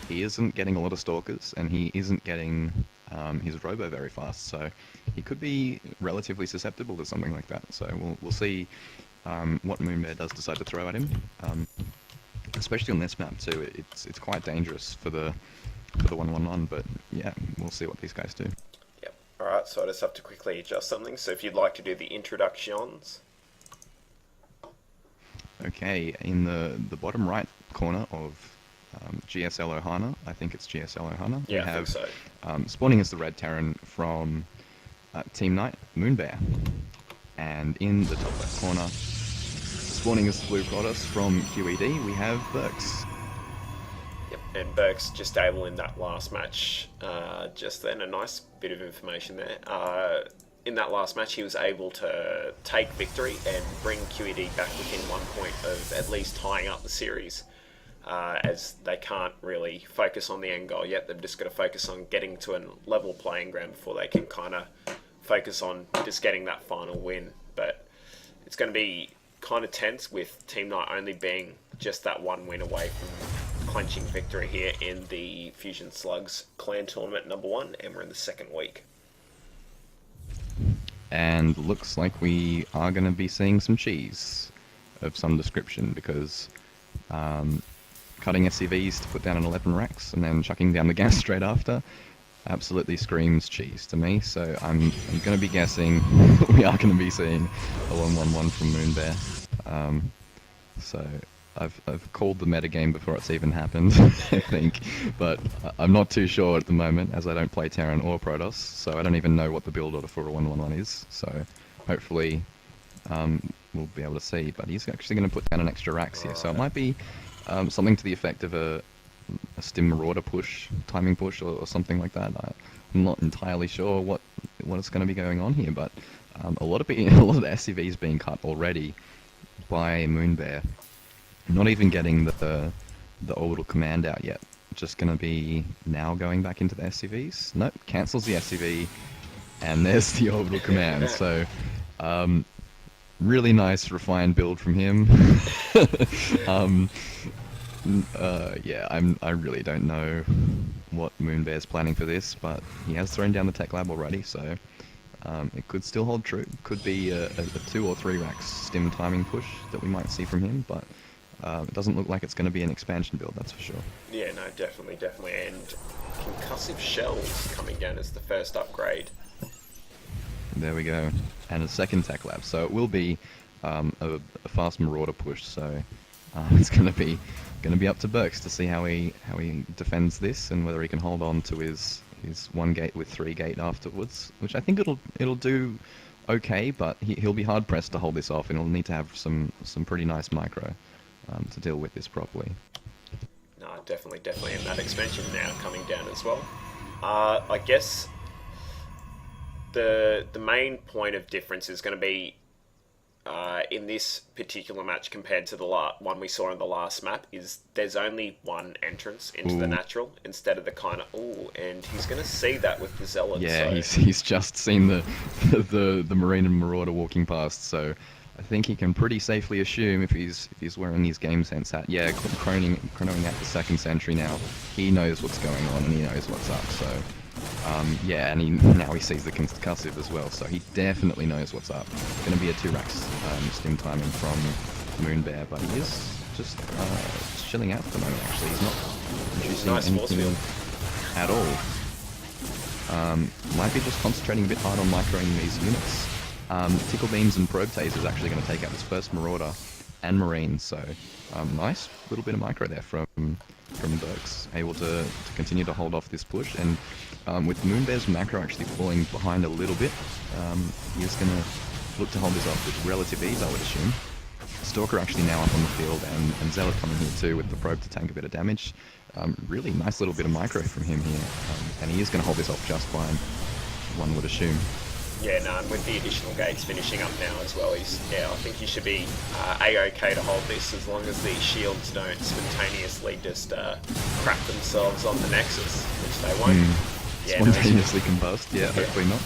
he isn't getting a lot of stalkers, and he isn't getting his robo very fast, so he could be relatively susceptible to something like that. So we'll see what Moonbear does decide to throw at him, especially on this map too. It's quite dangerous for the 1-1-1, but yeah, we'll see what these guys do. Yep. Alright, so I just have to quickly adjust something. So if you'd like to do the introductions. Okay, in the bottom right corner of GSL Ohana, I think it's GSL Ohana, Yeah, we have I think so. spawning as the red Terran from Team Knight, Moonbear. And in the top left corner, spawning as the blue Protoss from QED, we have Burks. Yep, and Burke's just able in that last match just then. A nice bit of information there. In that last match, he was able to take victory and bring QED back within 1 point of at least tying up the series, as they can't really focus on the end goal yet. They've just got to focus on getting to a level playing ground before they can kind of focus on just getting that final win. But it's going to be kind of tense with Team Knight only being just that one win away from clenching victory here in the Fusion Slugs Clan Tournament #1, and we're in the second week. And looks like we are going to be seeing some cheese of some description, because cutting SCVs to put down an 11 racks and then chucking down the gas straight after absolutely screams cheese to me. So I'm going to be guessing we are going to be seeing a 1-1-1 from Moonbear. So I've called the metagame before it's even happened, I think, but I'm not too sure at the moment, as I don't play Terran or Protoss, so I don't even know what the build order for a 1-1-1 is. So hopefully we'll be able to see. But he's actually going to put down an extra racks here, so it might be something to the effect of a Stim Marauder push, timing push, or something like that. I'm not entirely sure what is going to be going on here, but a lot of the SCVs being cut already by Moonbear. Not even getting the orbital command out yet. Just going to be now going back into the SCVs. Nope, cancels the SCV, and there's the orbital command. So, really nice refined build from him. Yeah, I really don't know what Moonbear's planning for this, but he has thrown down the tech lab already, so it could still hold true. Could be a 2 or 3 racks stim timing push that we might see from him, but it doesn't look like it's going to be an expansion build, that's for sure. Yeah, no, definitely. And concussive shells coming down as the first upgrade. There we go. And a second tech lab, so it will be a fast Marauder push, so it's going to be up to Burks to see how he defends this, and whether he can hold on to his 1 gate with 3 gate afterwards, which I think it'll do okay, but he'll be hard pressed to hold this off, and he'll need to have some pretty nice micro to deal with this properly. No, definitely, and that expansion now coming down as well. I guess the main point of difference is going to be in this particular match compared to the one we saw in the last map is there's only one entrance into the natural instead of the kind of and he's going to see that with the Zealots. Yeah, so. he's just seen the Marine and Marauder walking past, so I think he can pretty safely assume if he's wearing his game sense hat. Yeah, chronoing out the second sentry now. He knows what's going on and he knows what's up. So yeah, and now he sees the concussive as well. So he definitely knows what's up. It's going to be a 2 racks stim timing from Moonbear, but he is just chilling out at the moment. Actually, he's not producing anything at all. Might be just concentrating a bit hard on microing these units. Tickle Beams and Probe Taser is actually going to take out his first Marauder and Marine, so nice little bit of micro there from Burks, able to continue to hold off this push, and with Moonbear's macro actually falling behind a little bit, he's going to look to hold this off with relative ease, I would assume. Stalker actually now up on the field, and Zealot coming here too with the probe to tank a bit of damage. Really nice little bit of micro from him here, and he is going to hold this off just fine, one would assume. Yeah, no, and with the additional gates finishing up now as well, I think he should be A-OK to hold this as long as the shields don't spontaneously just crap themselves on the Nexus, which they won't. Yeah, spontaneously combust, yeah, hopefully not.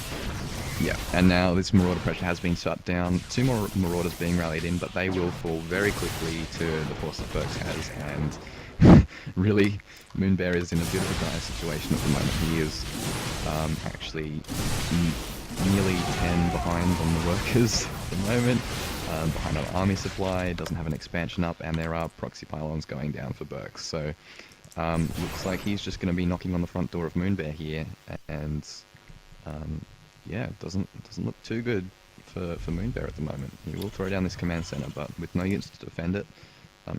Yeah, and now this Marauder pressure has been shut down. 2 more Marauders being rallied in, but they will fall very quickly to the force that Burks has, and really, Moonbear is in a bit of a dire situation at the moment. He is actually nearly 10 behind on the workers at the moment, behind on army supply, doesn't have an expansion up, and there are proxy pylons going down for Burks. So looks like he's just going to be knocking on the front door of Moonbear here, and yeah, it doesn't look too good for Moonbear at the moment. He will throw down this command center, but with no units to defend it,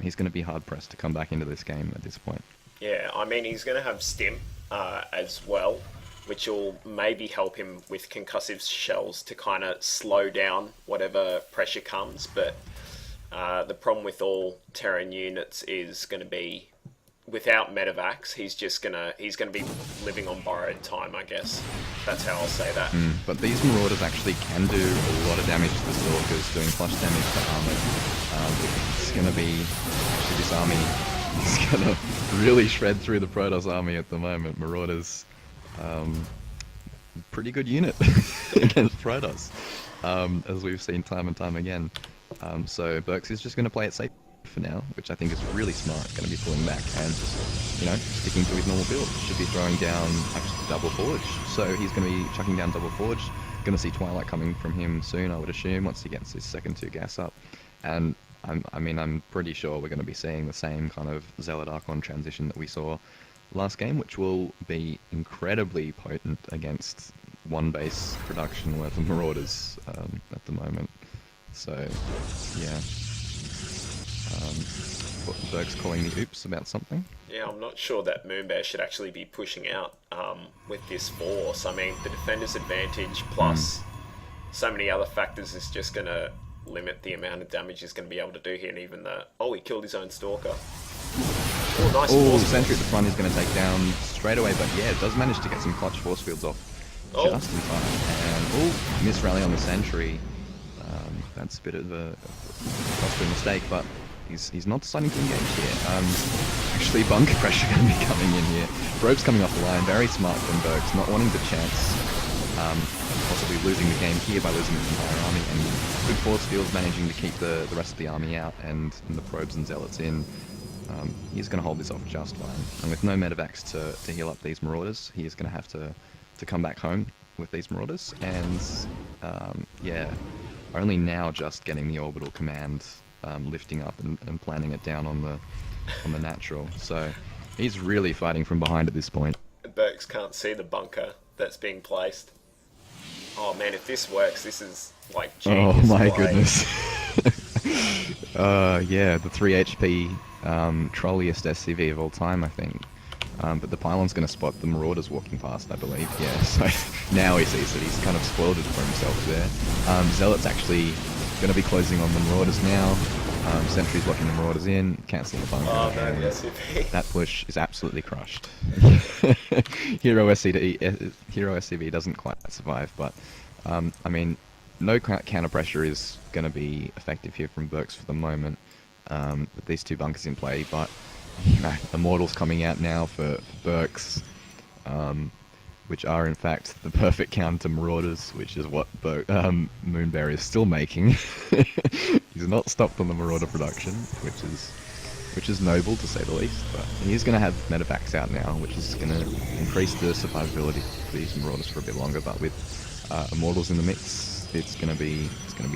he's going to be hard pressed to come back into this game at this point. Yeah, I mean, he's going to have Stim as well, which will maybe help him with concussive shells to kind of slow down whatever pressure comes. But the problem with all Terran units is going to be, without medevacs, he's gonna be living on borrowed time, I guess. That's how I'll say that. But these Marauders actually can do a lot of damage to the Stalkers, doing plus damage to armor. It's gonna be actually this army is gonna really shred through the Protoss army at the moment. Marauders, pretty good unit against Protoss, as we've seen time and time again. So Burks is just gonna play it safe for now, which I think is really smart. Going to be pulling back and just, sticking to his normal build. Should be throwing down actually double forge, so he's going to be chucking down double forge. Going to see Twilight coming from him soon, I would assume, once he gets his second 2 gas up. And I'm pretty sure we're going to be seeing the same kind of Zealot Archon transition that we saw last game, which will be incredibly potent against one base production worth of Marauders at the moment. So yeah. Berg's calling the oops about something. Yeah, I'm not sure that Moonbear should actually be pushing out with this force. I mean, the defender's advantage plus so many other factors is just going to limit the amount of damage he's going to be able to do here. And even he killed his own Stalker. Oh, nice. Oh, the sentry at the front is going to take down straight away, but yeah, it does manage to get some clutch force fields off just in time. And miss rally on the sentry. That's a bit of a costly mistake, but he's not deciding to engage here. Actually, bunker pressure going to be coming in here. Probe's coming off the line, very smart from Burks, not wanting the chance, possibly losing the game here by losing his entire army, and good force fields managing to keep the rest of the army out and the probes and zealots in. He's going to hold this off just fine. And with no medevacs to heal up these Marauders, he is going to have to come back home with these Marauders, and yeah, only now just getting the orbital command lifting up and planning it down on the natural. So he's really fighting from behind at this point. Burks can't see the bunker that's being placed. Oh man, if this works, this is like genius. Oh my goodness. Yeah, the 3 HP trolliest SCV of all time, I think. But the pylon's going to spot the Marauders walking past, I believe. Yeah, so now he sees that he's kind of spoiled it for himself there. Zealot's actually going to be closing on the Marauders now. Sentry's locking the Marauders in, cancelling the bunker. Oh no, the SCV. That push is absolutely crushed. Hero SCV doesn't quite survive, but I mean, no counter pressure is going to be effective here from Burks for the moment, with these 2 bunkers in play, but Immortals coming out now for Burks, which are in fact the perfect counter to Marauders, which is what Moonbear is still making. He's not stopped on the Marauder production, which is noble to say the least, but he's going to have medevacs out now, which is going to increase the survivability for these Marauders for a bit longer, but with Immortals in the mix, it's going to be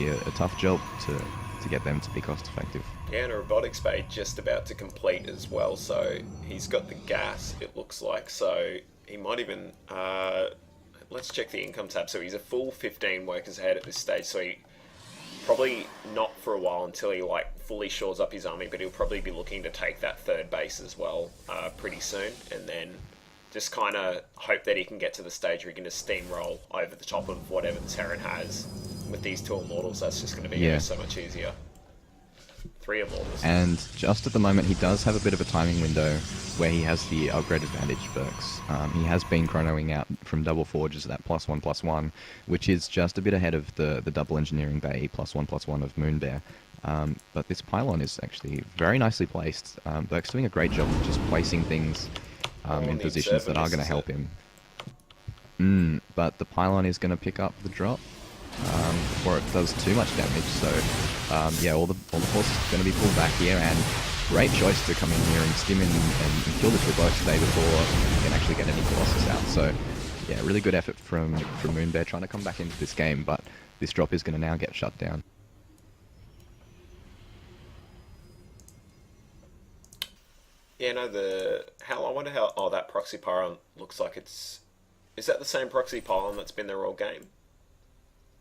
a tough job to get them to be cost effective. Yeah, and a robotics bay just about to complete as well, so he's got the gas, it looks like, so he might even, let's check the income tab. So he's a full 15 workers ahead at this stage, so he probably not for a while until he fully shores up his army, but he'll probably be looking to take that 3rd base as well pretty soon, and then just kind of hope that he can get to the stage where he can just steamroll over the top of whatever the Terran has. With these 2 Immortals, that's just going to be so much easier. 3 Immortals. And just at the moment, he does have a bit of a timing window where he has the upgrade advantage, Burks. He has been chronoing out from double forges that +1/+1, which is just a bit ahead of the double engineering bay +1/+1 of Moonbear. But this pylon is actually very nicely placed. Burks doing a great job of just placing things in positions that are going to help him. But the pylon is going to pick up the drop before it does too much damage. So yeah, all the forces are going to be pulled back here, and great choice to come in here and stim in and kill the triple today before he can actually get any Colossus out. So yeah, really good effort from Moonbear trying to come back into this game, but this drop is going to now get shut down. Yeah, no, I wonder how, oh, that proxy pylon looks like is that the same proxy pylon that's been there all game?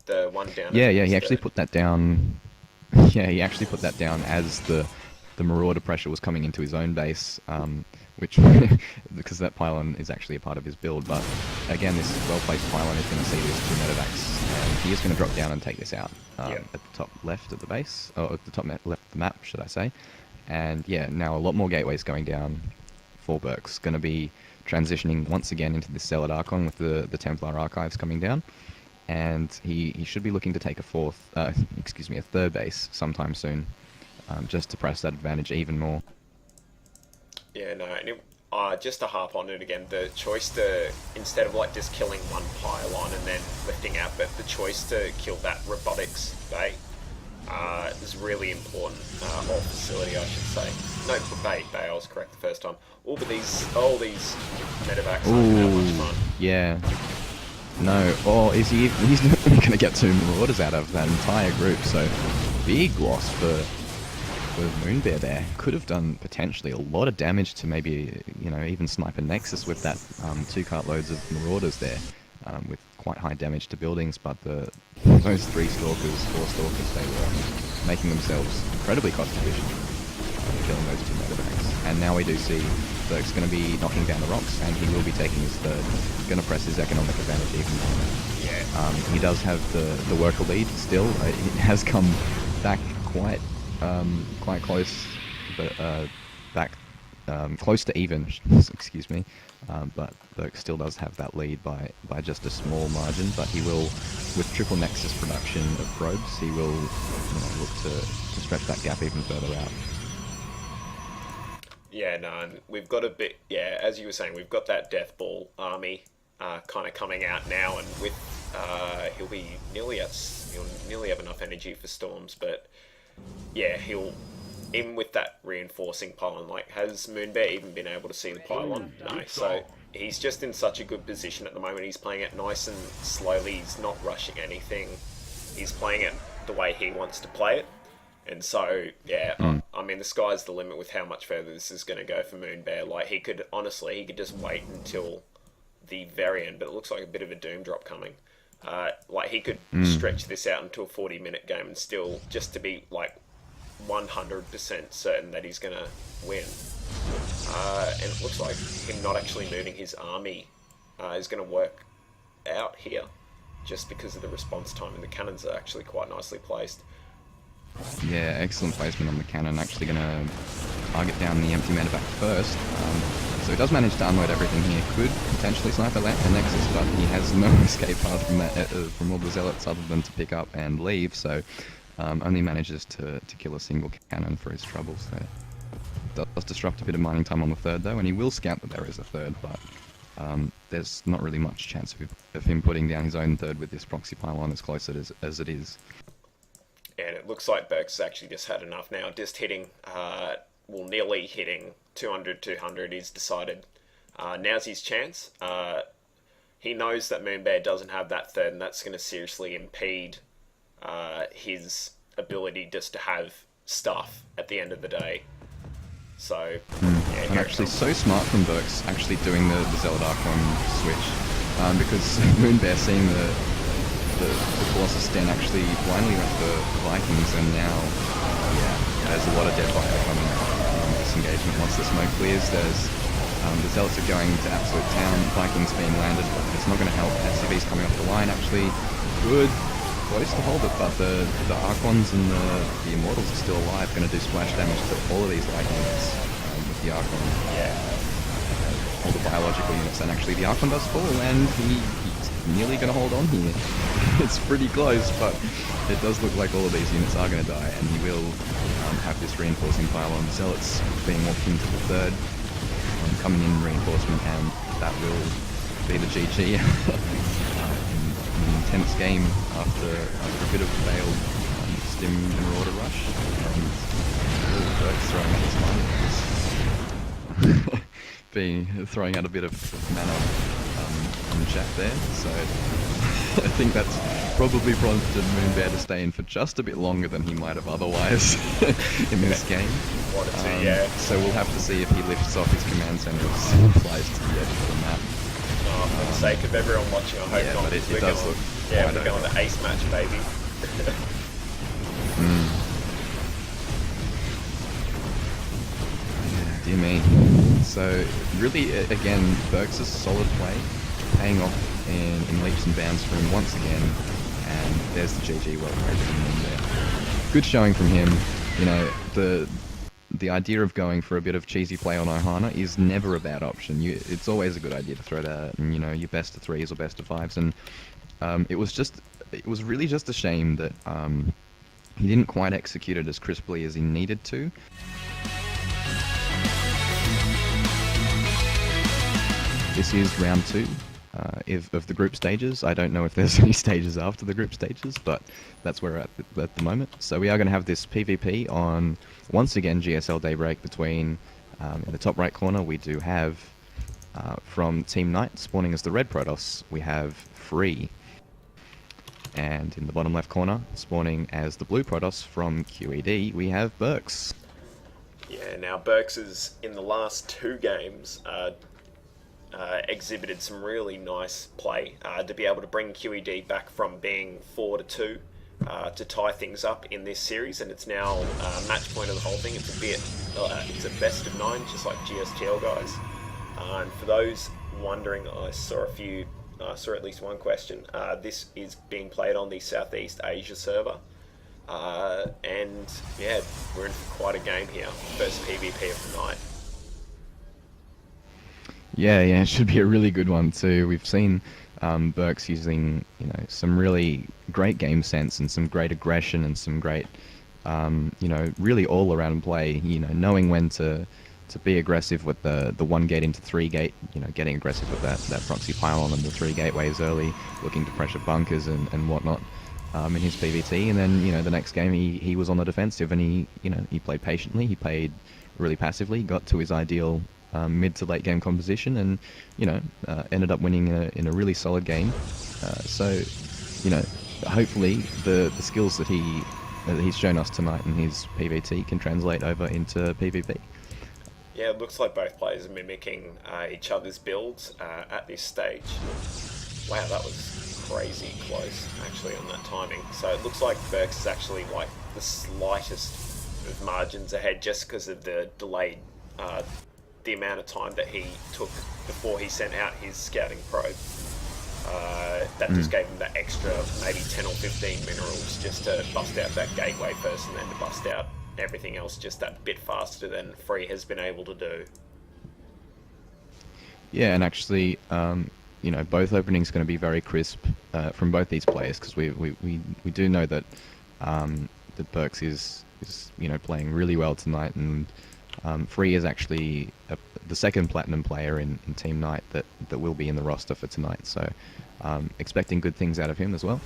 The one down. Yeah, he actually put that down. Yeah, he actually put that down as the Marauder pressure was coming into his own base, which, because that pylon is actually a part of his build, but again, this well-placed pylon is going to see these 2 medevacs, and he is going to drop down and take this out at the top left of the base, or at the top left of the map, should I say. And yeah, now a lot more gateways going down for Burks. Going to be transitioning once again into this Zealot Archon with the Templar Archives coming down. And he should be looking to take a third base sometime soon, just to press that advantage even more. Yeah, no, and just to harp on it again, the choice to, instead of like just killing one pylon and then lifting out, but the choice to kill that robotics bay is really important, or facility I should say. No, bay, I was correct the first time. All these medevacs aren't that much fun. Yeah. No, or is he? He's not going to get 2 Marauders out of that entire group, so big loss for Moonbear there. Could have done potentially a lot of damage to maybe, even Sniper Nexus with that 2 cartloads of Marauders there, with quite high damage to buildings, but those 3 Stalkers, 4 Stalkers, they were making themselves incredibly cost efficient, killing those 2 medevacs. And now we do see Burke's going to be knocking down the rocks, and he will be taking his third. Going to press his economic advantage even more. Yeah. He does have the worker lead still. It has come back quite close, but back close to even. Excuse me. But Burke still does have that lead by just a small margin. But he will, with triple Nexus production of probes, he will look to stretch that gap even further out. Yeah, no, and we've got a bit, as you were saying, we've got that Death Ball army kind of coming out now, and with, he'll nearly have enough energy for storms, but yeah, even with that reinforcing pylon, has Moonbear even been able to see the pylon? No, so he's just in such a good position at the moment. He's playing it nice and slowly, he's not rushing anything, he's playing it the way he wants to play it. And so, I mean, the sky's the limit with how much further this is going to go for Moonbear. He could just wait until the very end, but it looks like a bit of a doom drop coming. He could stretch this out into a 40-minute game and still, just to be, 100% certain that he's going to win. And it looks like him not actually moving his army is going to work out here, just because of the response time, and the cannons are actually quite nicely placed. Yeah, excellent placement on the cannon. Actually going to target down the empty medevac first. So he does manage to unload everything here. Could potentially snipe a Nexus, but he has no escape path from that, from all the Zealots other than to pick up and leave. So only manages to kill a single cannon for his troubles there. Does disrupt a bit of mining time on the third though, and he will scout that there is a third, but there's not really much chance of him putting down his own third with this proxy pylon as close as it is. And it looks like Burke's actually just had enough now. Just hitting, nearly hitting 200 he's decided. Now's his chance. He knows that Moonbear doesn't have that third, and that's going to seriously impede his ability just to have stuff at the end of the day. So, and actually so smart from Burks actually doing the Zealot Archon switch, because Moonbear seeing the Colossus Den actually blindly left the Vikings, and now, there's a lot of dead fire coming this engagement. Once the smoke clears, there's the Zealots are going to absolute town, Vikings being landed, but it's not going to help. SCV's coming off the line, actually good, close to hold it, but the Archons and the Immortals are still alive, going to do splash damage to all of these light units with the Archon. All the biological units, and actually the Archon does fall, and he's nearly going to hold on here. It's pretty close, but it does look like all of these units are going to die, and he will have this reinforcing pylon. Zealots being walked into the third, coming in reinforcement, and that will be the GG. An intense game after a bit of failed stim and marauder rush. And Burke's throwing out his mind. Throwing out a bit of mana on chat there, so I think that's probably prompted Moonbear to stay in for just a bit longer than he might have otherwise in this game. Wanted to, yeah. So we'll have to see if he lifts off his command center and flies to the edge of the map. Oh, for the sake of everyone watching, I hope yeah, not. But it we're does going, look yeah, quite we're going over. to ace match, baby. Dear me. So really, again, Burke's a solid play, paying off in leaps and bounds for him once again. And there's the GG well played from him there. Good showing from him. You know, the idea of going for a bit of cheesy play on Ohana is never a bad option. It's always a good idea to throw that, you know, your best of threes or best of fives. And it was really just a shame that he didn't quite execute it as crisply as he needed to. This is round 2 of the group stages. I don't know if there's any stages after the group stages, but that's where we're at the moment. So we are going to have this PvP on, once again, GSL Daybreak between, in the top right corner, we do have, from Team Knight, spawning as the red Protoss, we have Free. And in the bottom left corner, spawning as the blue Protoss from QED, we have Burks. Yeah, now Burks is, in the last 2 games, exhibited some really nice play to be able to bring QED back from being 4-2 to tie things up in this series, and it's now match point of the whole thing. It's a best of 9, just like GSTL guys. And for those wondering, I saw at least one question. This is being played on the Southeast Asia server, and yeah, we're in for quite a game here. First PvP of the night. Yeah, it should be a really good one too. We've seen Burks using, you know, some really great game sense and some great aggression and some great, you know, really all-around play. You know, knowing when to be aggressive with the 1 gate into 3 gate. You know, getting aggressive with that proxy pylon and the 3 gateways early, looking to pressure bunkers and whatnot in his PvT. And then, you know, the next game he was on the defensive and he played patiently. He played really passively, got to his ideal mid to late game composition, and you know, ended up winning in a really solid game. So, you know, hopefully the skills that he's shown us tonight in his PvT can translate over into PvP. Yeah, it looks like both players are mimicking each other's builds at this stage. Wow, that was crazy close actually on that timing. So it looks like Burks is actually like the slightest of margins ahead just because of the delayed the amount of time that he took before he sent out his scouting probe. That just gave him that extra maybe 10 or 15 minerals just to bust out that gateway first and then to bust out everything else just that bit faster than Free has been able to do. Yeah, and actually, you know, both openings going to be very crisp from both these players, because we do know that that Burks is you know, playing really well tonight, and Free is actually the second platinum player in Team Knight that will be in the roster for tonight. So expecting good things out of him as well.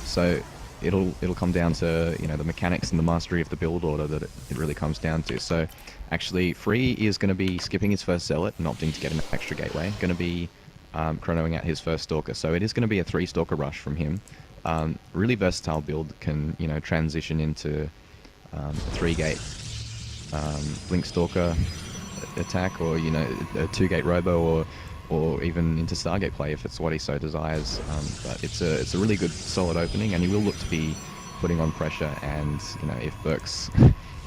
So it'll come down to, you know, the mechanics and the mastery of the build order that it really comes down to. So actually Free is going to be skipping his first Zealot and opting to get an extra gateway. Going to be chronoing out his first Stalker. So it is going to be a 3 Stalker rush from him. Really versatile build, can, you know, transition into a 3-gate Blink Stalker attack, or, you know, a 2-gate Robo, or even into Stargate play if it's what he so desires. But it's a really good solid opening, and he will look to be putting on pressure. And, you know, if Burks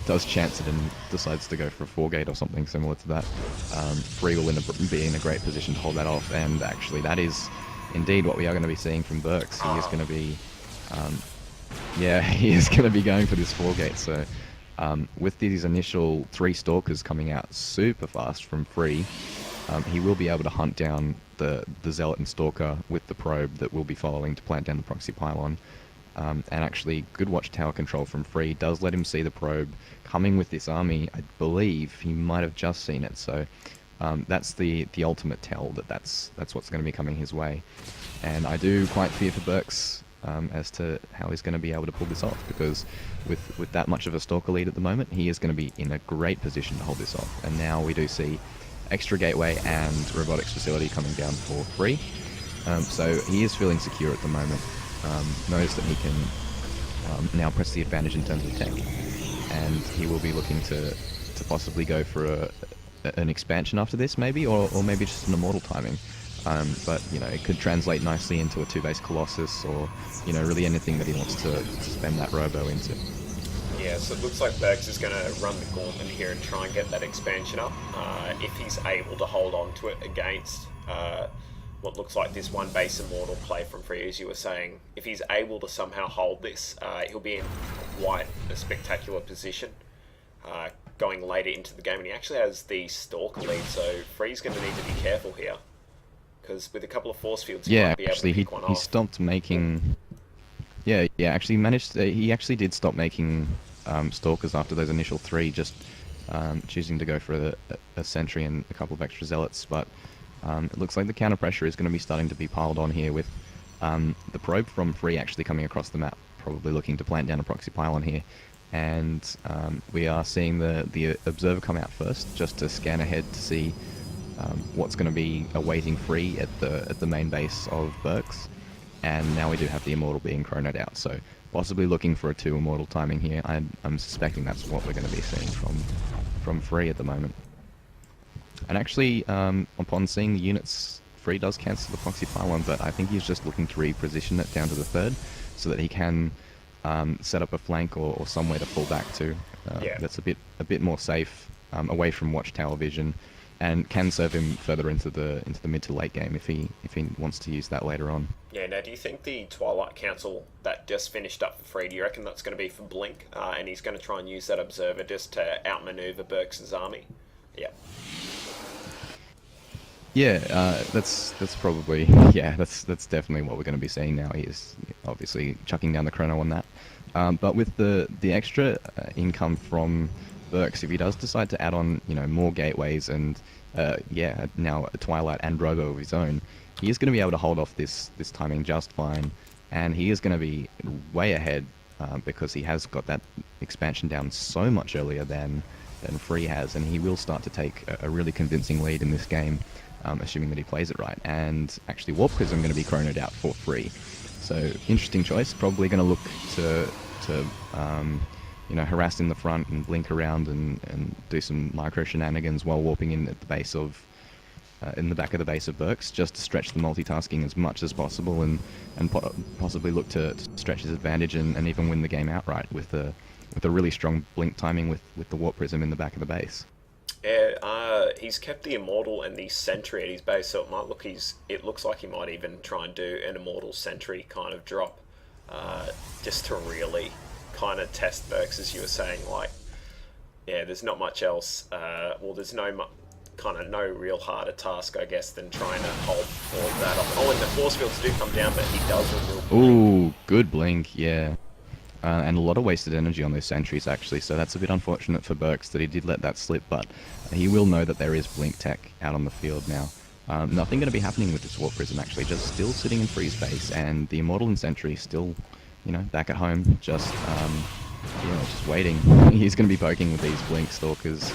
does chance it and decides to go for a 4-gate or something similar to that, Free will be in a great position to hold that off. And actually that is indeed what we are going to be seeing from Burks. He is going to be he is going to be going for this 4-gate. So with these initial 3 Stalkers coming out super fast from Free, he will be able to hunt down the Zealot and Stalker with the probe that will be following to plant down the proxy pylon. And actually, good watchtower control from Free does let him see the probe coming with this army. I believe he might have just seen it, so that's the ultimate tell that that's what's going to be coming his way. And I do quite fear for Burks as to how he's going to be able to pull this off, because with that much of a Stalker lead at the moment, he is going to be in a great position to hold this off. And now we do see extra gateway and robotics facility coming down for free. So he is feeling secure at the moment, knows that he can now press the advantage in terms of tech, and he will be looking to possibly go for an expansion after this, maybe, or maybe just an immortal timing. But you know, it could translate nicely into a 2-base Colossus, or you know, really anything that he wants to spend that robo into. Yeah, so it looks like Bergs is going to run the gauntlet here and try and get that expansion up. If he's able to hold on to it against what looks like this 1-base immortal play from Free, as you were saying, if he's able to somehow hold this, he'll be in quite a spectacular position going later into the game. And he actually has the Stalker lead, so Free's going to need to be careful here, because with a couple of force fields, he might be able to pick one off. He stopped making. Yeah, actually managed. He actually did stop making Stalkers after those initial 3, just choosing to go for a Sentry and a couple of extra Zealots. But it looks like the counter pressure is going to be starting to be piled on here, with the probe from Free actually coming across the map, probably looking to plant down a proxy pylon here. And we are seeing the observer come out first, just to scan ahead to see what's going to be awaiting Free at the main base of Berks. And now we do have the Immortal being chronoed out, so possibly looking for a 2 Immortal timing here. I'm suspecting that's what we're going to be seeing from Free at the moment. And actually, upon seeing the units, Free does cancel the proxy pylon, but I think he's just looking to reposition it down to the 3rd, so that he can set up a flank or somewhere to fall back to. That's a bit more safe, away from watchtower vision, and can serve him further into the mid to late game if he wants to use that later on. Yeah, now do you think the Twilight Council that just finished up for Free, do you reckon that's going to be for Blink, and he's going to try and use that Observer just to outmaneuver Berks' army? Yeah. Yeah, that's probably, that's definitely what we're going to be seeing now. He is obviously chucking down the chrono on that. But with the extra income from Berks, if he does decide to add on, you know, more gateways and now a Twilight and Robo of his own, he is going to be able to hold off this timing just fine, and he is going to be way ahead because he has got that expansion down so much earlier than Free has, and he will start to take a really convincing lead in this game, assuming that he plays it right. And actually, Warp Prism going to be chronoed out for Free, so interesting choice. Probably going to look to you know, harass in the front and blink around and do some micro shenanigans while warping in at the base of, in the back of the base of Berks, just to stretch the multitasking as much as possible and possibly look to stretch his advantage and even win the game outright with a really strong blink timing with the Warp Prism in the back of the base. Yeah, he's kept the Immortal and the Sentry at his base, so it looks like he might even try and do an Immortal Sentry kind of drop, just to really kind of test Berks, as you were saying. Like, yeah, there's not much else. Well, there's no real harder task, I guess, than trying to hold all of that off. Oh, and the force fields do come down, but he does remove. Ooh, good blink, yeah. And a lot of wasted energy on those sentries, actually, so that's a bit unfortunate for Berks that he did let that slip, but he will know that there is blink tech out on the field now. Nothing going to be happening with this Warp Prism, actually, just still sitting in Freeze base, and the Immortal and Sentry still, you know, back at home, just waiting. He's going to be poking with these Blink Stalkers.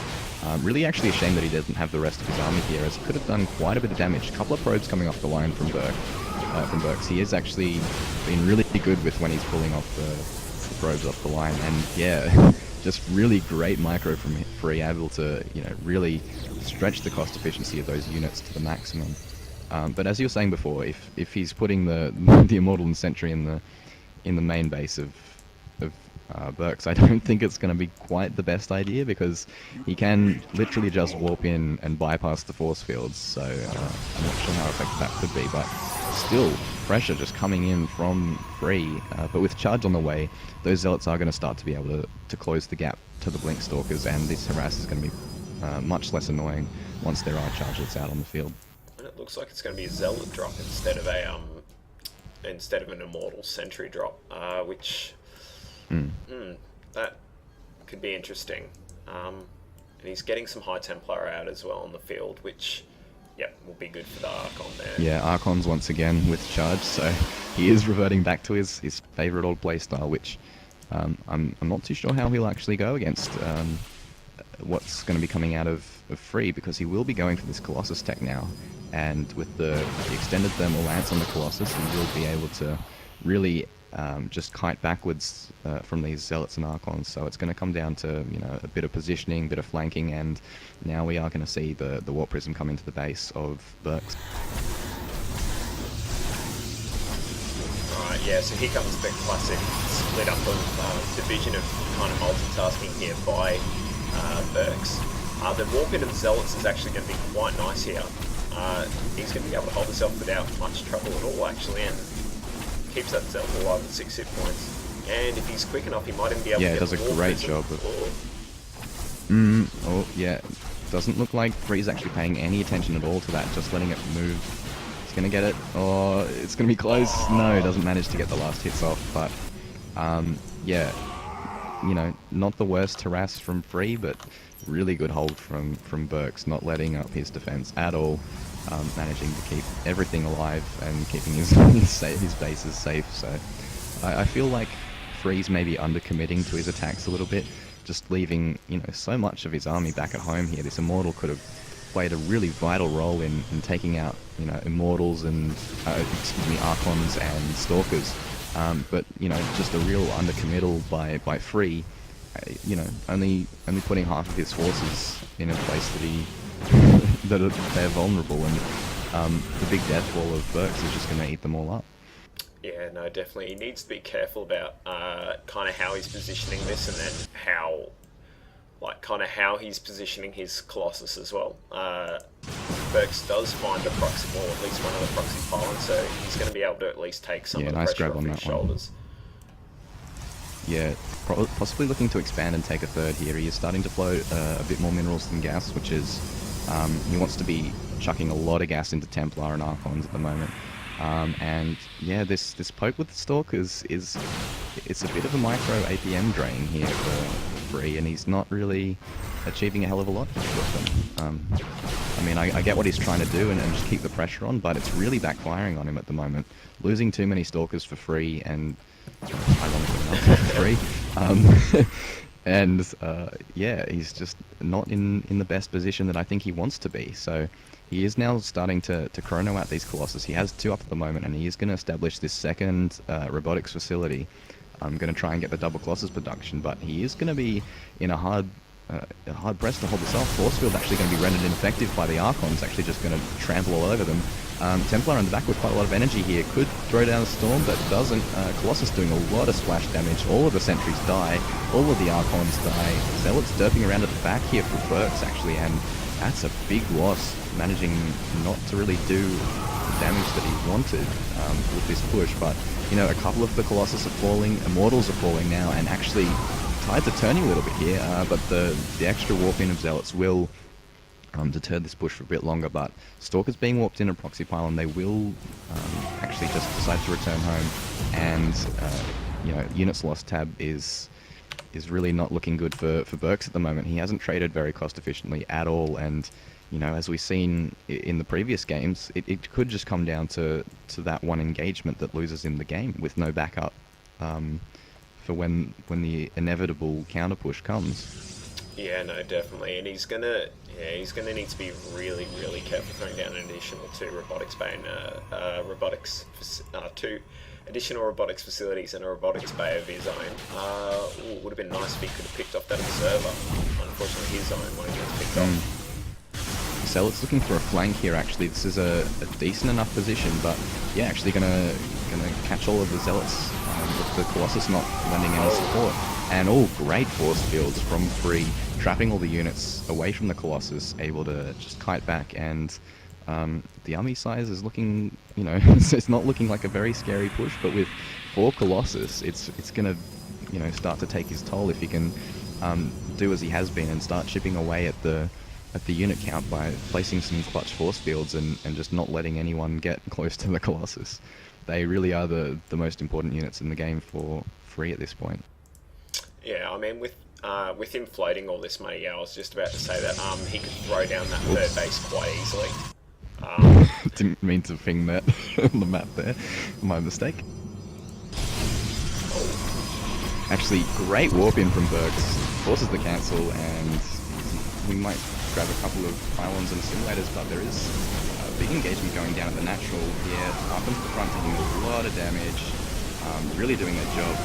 Really actually a shame that he doesn't have the rest of his army here, as he could have done quite a bit of damage. A couple of probes coming off the line from Berks. He has actually been really good with when he's pulling off the probes off the line, and yeah, just really great micro from Free, able to, you know, really stretch the cost efficiency of those units to the maximum. But as you were saying before, if he's putting the Immortal and Sentry in the main base of Berks, I don't think it's going to be quite the best idea, because he can literally just warp in and bypass the force fields, so I'm not sure how effective that could be, but still, pressure just coming in from Free, but with charge on the way, those Zealots are going to start to be able to close the gap to the Blink Stalkers, and this harass is going to be much less annoying once there are charges out on the field. And it looks like it's going to be a Zealot drop instead of an Immortal Sentry drop, which that could be interesting. And he's getting some High Templar out as well on the field, which Yep, will be good for the Archon there. Yeah, Archon's once again with charge, so he is reverting back to his favourite old playstyle, which I'm not too sure how he'll actually go against what's going to be coming out of free, because he will be going for this Colossus tech now, and with the extended thermal lance on the Colossus, he will be able to really just kite backwards from these Zealots and Archons. So it's going to come down to, you know, a bit of positioning, a bit of flanking, and now we are going to see the Warp Prism come into the base of Burks. Alright, yeah, so here comes the classic split up of division of kind of multitasking here by Burks. The Warp into the Zealots is actually going to be quite nice here. He's going to be able to hold himself without much trouble at all, actually, and keeps that Zealot alive with 6 hit points. And if he's quick enough, he might even be able to get does a great job of... Oh, yeah. Doesn't look like Free's actually paying any attention at all to that, just letting it move. He's going to get it. Oh, it's going to be close. No, doesn't manage to get the last hits off, but... yeah. You know, not the worst harass from Free, but really good hold from Burks, not letting up his defense at all, managing to keep everything alive and keeping his bases safe. So I feel like Free's maybe undercommitting to his attacks a little bit, just leaving, you know, so much of his army back at home here. This Immortal could have played a really vital role in taking out, you know, Immortals and Archons and Stalkers. But, you know, just a real undercommittal by Free, you know, only putting half of his forces in a place that they're vulnerable, and the big death wall of Burks is just going to eat them all up. Yeah, no, definitely. He needs to be careful about kind of how he's positioning this, and then how he's positioning his Colossus as well. Burks does find a proxy, or at least one of the proxy pylons, so he's going to be able to at least take some of the nice pressure grab off on his that one. shoulders. Yeah, possibly looking to expand and take a third here. He is starting to flow a bit more minerals than gas, which is... he wants to be chucking a lot of gas into Templar and Archons at the moment. And yeah, this poke with the Stalkers it's a bit of a micro APM drain here for Free, and he's not really achieving a hell of a lot with them. I mean, I get what he's trying to do and just keep the pressure on, but it's really backfiring on him at the moment. Losing too many Stalkers for Free, and ironically enough, for Free. And yeah, he's just not in the best position that I think he wants to be. So he is now starting to chrono out these Colossus. He has 2 up at the moment, and he is going to establish this second robotics facility. I'm going to try and get the double Colossus production, but he is going to be in a hard press to hold this off. Force field actually going to be rendered ineffective by the Archons, actually just going to trample all over them. Templar in the back with quite a lot of energy here could throw down a storm, but doesn't. Colossus doing a lot of splash damage. All of the sentries die. All of the Archons die. Zealots derping around at the back here for Burks, actually, and that's a big loss, managing not to really do the damage that he wanted with this push. But, you know, a couple of the Colossus are falling, Immortals are falling now, and actually tides are turning a little bit here, but the extra warp in of Zealots will deter this push for a bit longer. But Stalkers being warped in a proxy pylon, they will actually just decide to return home, and you know, units lost tab is really not looking good for Burks at the moment. He hasn't traded very cost efficiently at all, and you know, as we've seen in the previous games, it could just come down to that one engagement that loses in the game with no backup for when the inevitable counter push comes. Yeah, no, definitely, and he's gonna need to be really, really careful throwing down an additional 2 robotics bay and two additional robotics facilities and a robotics bay of his own. Would have been nice if he could have picked off that observer. Unfortunately, his own won't get picked off. Zealot's looking for a flank here. Actually, this is a decent enough position, but yeah, actually gonna catch all of the Zealots with the Colossus not lending any support. And all great force fields from Free, trapping all the units away from the Colossus, able to just kite back, and the army size is looking, you know, it's not looking like a very scary push, but with 4 Colossus, it's gonna, you know, start to take his toll if he can do as he has been and start chipping away at the unit count by placing some clutch force fields and just not letting anyone get close to the Colossus. They really are the most important units in the game for Free at this point. Yeah, I mean, with him floating all this money, I was just about to say that he could throw down that third base quite easily. Didn't mean to ping that on the map there. My mistake. Actually, great warp in from Burks. Forces the cancel, and we might grab a couple of pylons and simulators, but there is a big engagement going down at the natural here. Up into the front, taking a lot of damage. Really doing their job.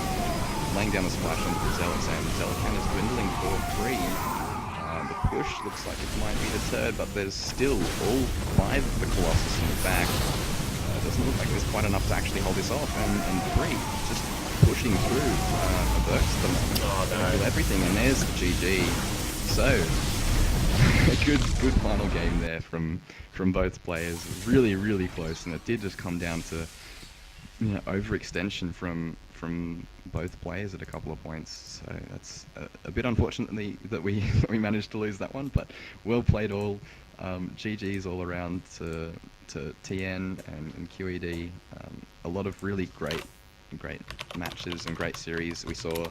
Laying down the splash onto the Zealots, and Zealocan is dwindling for 3. The push looks like it might be deterred, but there's still all 5 of the Colossus in the back. Doesn't look like there's quite enough to actually hold this off, and 3 just pushing through Burks at the moment. Oh no. With everything, and there's GG. So, a good final game there from both players. Really, really close, and it did just come down to overextension from both players at a couple of points. So that's a bit unfortunately that we managed to lose that one, but well played all. GG's all around to TN and QED. A lot of really great matches and great series we saw.